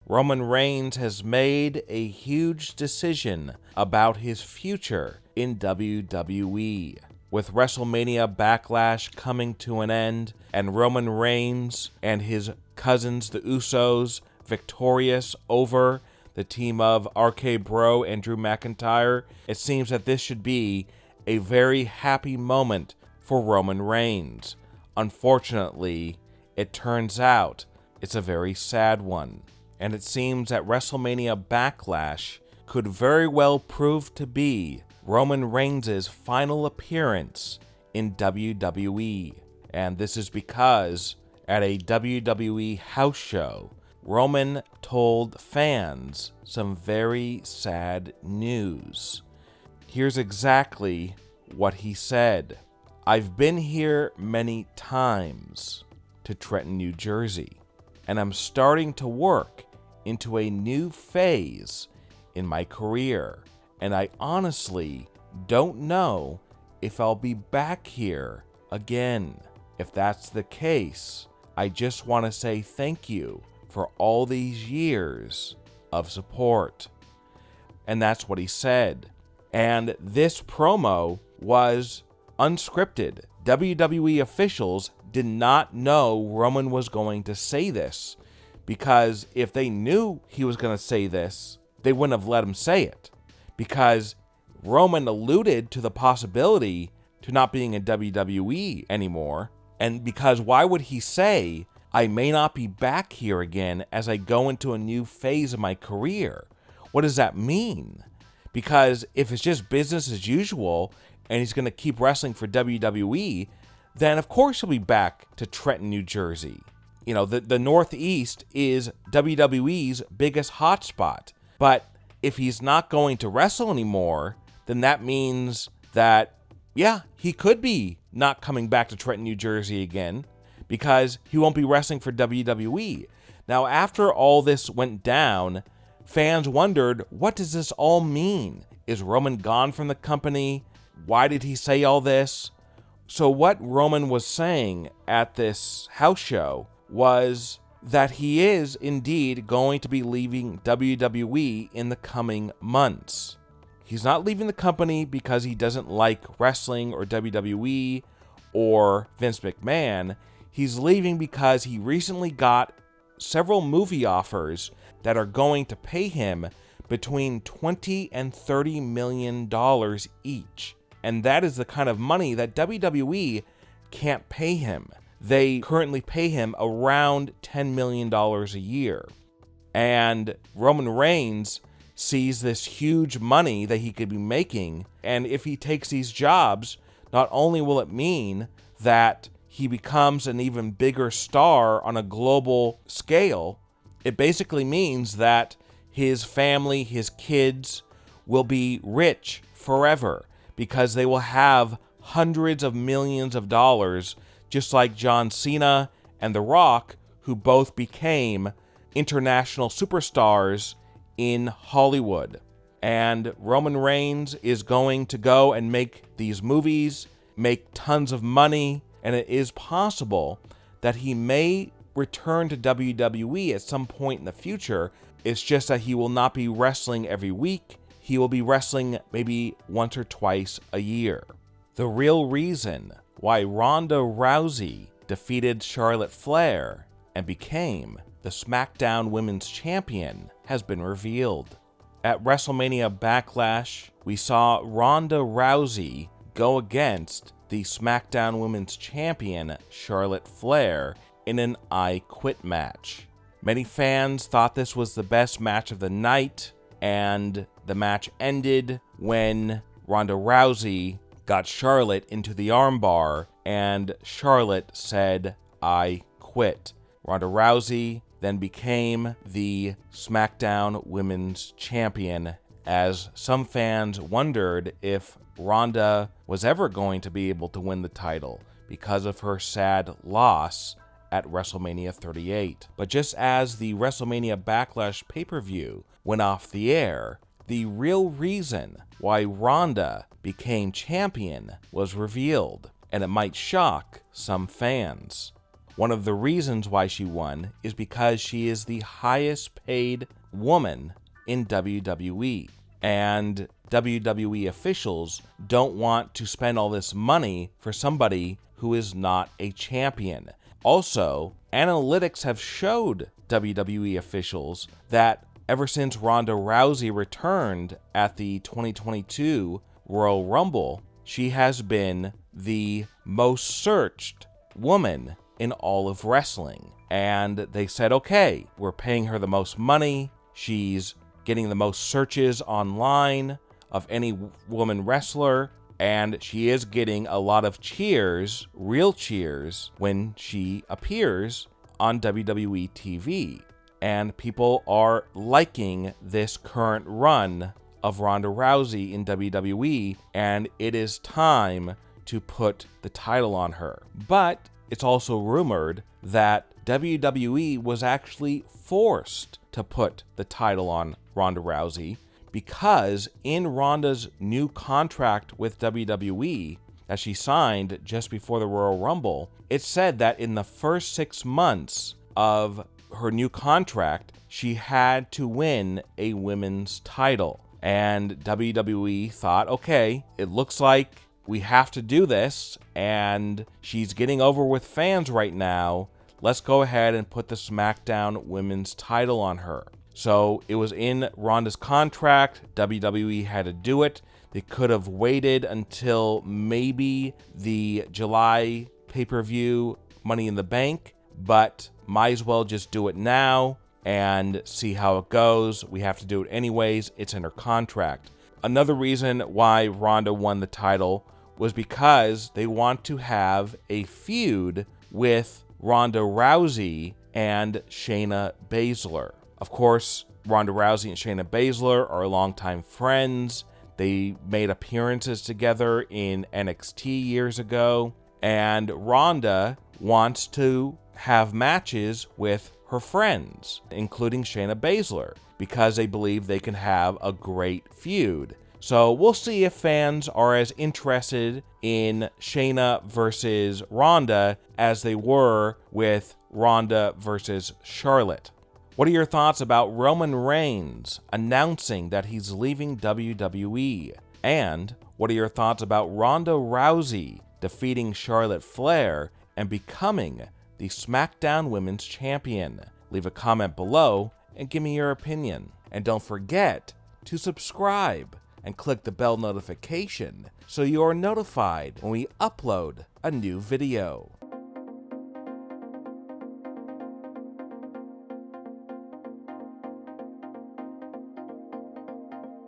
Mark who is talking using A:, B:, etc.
A: Roman Reigns has made a huge decision about his future in WWE. With WrestleMania Backlash coming to an end, and Roman Reigns and his cousins, the Usos, victorious over the team of RK Bro and Drew McIntyre, it seems that this should be a very happy moment for Roman Reigns. Unfortunately, it turns out it's a very sad one, and it seems that WrestleMania Backlash could very well prove to be Roman Reigns' final appearance in WWE. And this is because at a WWE house show, Roman told fans some very sad news. Here's exactly what he said. "I've been here many times to Trenton, New Jersey, and I'm starting to work into a new phase in my career, and I honestly don't know if I'll be back here again. If that's the case, I just want to say thank you for all these years of support." And that's what he said. And this promo was unscripted. WWE officials did not know Roman was going to say this, because if they knew he was going to say this, they wouldn't have let him say it, because Roman alluded to the possibility to not being in WWE anymore. And because why would he say, "I may not be back here again as I go into a new phase of my career"? What does that mean? Because if it's just business as usual and he's going to keep wrestling for WWE, then of course he'll be back to Trenton, New Jersey. You know, the Northeast is WWE's biggest hotspot. But if he's not going to wrestle anymore, then that means that, yeah, he could be not coming back to Trenton, New Jersey again, because he won't be wrestling for WWE. Now, after all this went down, fans wondered, what does this all mean? Is Roman gone from the company? Why did he say all this? So what Roman was saying at this house show was that he is indeed going to be leaving WWE in the coming months. He's not leaving the company because he doesn't like wrestling or WWE or Vince McMahon. He's leaving because he recently got several movie offers that are going to pay him between $20 and $30 million each. And that is the kind of money that WWE can't pay him. They currently pay him around $10 million a year. And Roman Reigns sees this huge money that he could be making. And if he takes these jobs, not only will it mean that he becomes an even bigger star on a global scale, it basically means that his family, his kids, will be rich forever because they will have hundreds of millions of dollars, just like John Cena and The Rock, who both became international superstars in Hollywood. And Roman Reigns is going to go and make these movies, make tons of money, and it is possible that he may return to WWE at some point in the future. It's just that he will not be wrestling every week. He will be wrestling maybe once or twice a year. The real reason why Ronda Rousey defeated Charlotte Flair and became the SmackDown Women's Champion has been revealed. At WrestleMania Backlash, we saw Ronda Rousey go against the SmackDown Women's Champion Charlotte Flair in an I Quit match. Many fans thought this was the best match of the night, and the match ended when Ronda Rousey got Charlotte into the armbar, and Charlotte said, "I quit." Ronda Rousey then became the SmackDown Women's Champion, as some fans wondered if Ronda was ever going to be able to win the title because of her sad loss at WrestleMania 38. But just as the WrestleMania Backlash pay-per-view went off the air, the real reason why Ronda became champion was revealed, and it might shock some fans. One of the reasons why she won is because she is the highest paid woman in WWE. And WWE officials don't want to spend all this money for somebody who is not a champion. Also, analytics have showed WWE officials that ever since Ronda Rousey returned at the 2022 Royal Rumble, she has been the most searched woman in all of wrestling. And they said, okay, we're paying her the most money. She's getting the most searches online of any woman wrestler. And she is getting a lot of cheers, real cheers, when she appears on WWE TV. And people are liking this current run of Ronda Rousey in WWE, and it is time to put the title on her. But it's also rumored that WWE was actually forced to put the title on Ronda Rousey because in Ronda's new contract with WWE that she signed just before the Royal Rumble, it said that in the first 6 months of her new contract, she had to win a women's title. And WWE thought, okay, it looks like we have to do this, and she's getting over with fans right now. Let's go ahead and put the SmackDown women's title on her. So it was in Ronda's contract. WWE had to do it. They could have waited until maybe the July pay-per-view Money in the Bank, but might as well just do it now and see how it goes. We have to do it anyways. It's in her contract. Another reason why Ronda won the title was because they want to have a feud with Ronda Rousey and Shayna Baszler. Of course, Ronda Rousey and Shayna Baszler are longtime friends. They made appearances together in NXT years ago, and Ronda wants to have matches with her friends, including Shayna Baszler, because they believe they can have a great feud. So we'll see if fans are as interested in Shayna versus Ronda as they were with Ronda versus Charlotte. What are your thoughts about Roman Reigns announcing that he's leaving WWE? And what are your thoughts about Ronda Rousey defeating Charlotte Flair and becoming the SmackDown Women's Champion? Leave a comment below and give me your opinion. And don't forget to subscribe and click the bell notification so you are notified when we upload a new video.